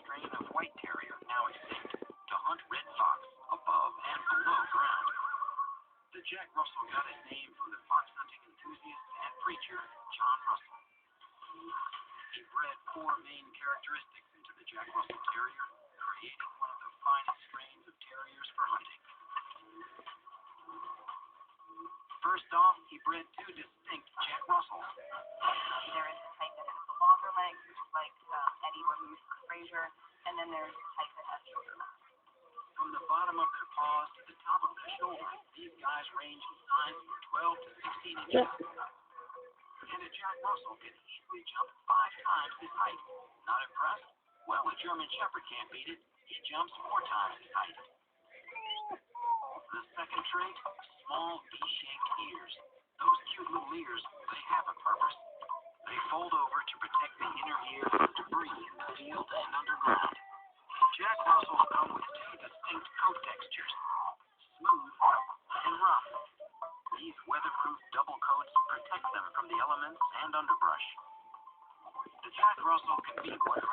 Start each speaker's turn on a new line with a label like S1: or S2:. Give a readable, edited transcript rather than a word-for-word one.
S1: strain of white terrier, now extinct, to hunt red fox above and below ground. The Jack Russell got his name from the fox hunting enthusiast and preacher John Russell. He bred four main characteristics into the Jack Russell Terrier, creating one of the finest strains of terriers for hunting. First off, he bred two distinct Jack Russells.
S2: There is the type that has the longer legs, which is like Eddie or Moose or Fraser, and then there's the type that has shorter legs.
S1: From the bottom of their paws to the top of their shoulders, these guys range in size from 12 to 16 inches. And a Jack Russell can easily jump 5 times his height. Not impressed? Well, a German Shepherd can't beat it. He jumps 4 times his height. The second trait, small V-shaped ears. Those cute little ears, they have a purpose. They fold over to protect the inner ear from debris in the field and underground. Jack Russells come with two distinct coat textures, smooth and rough. These weatherproof double coats protect them from the elements and underbrush. The Jack Russell can be quite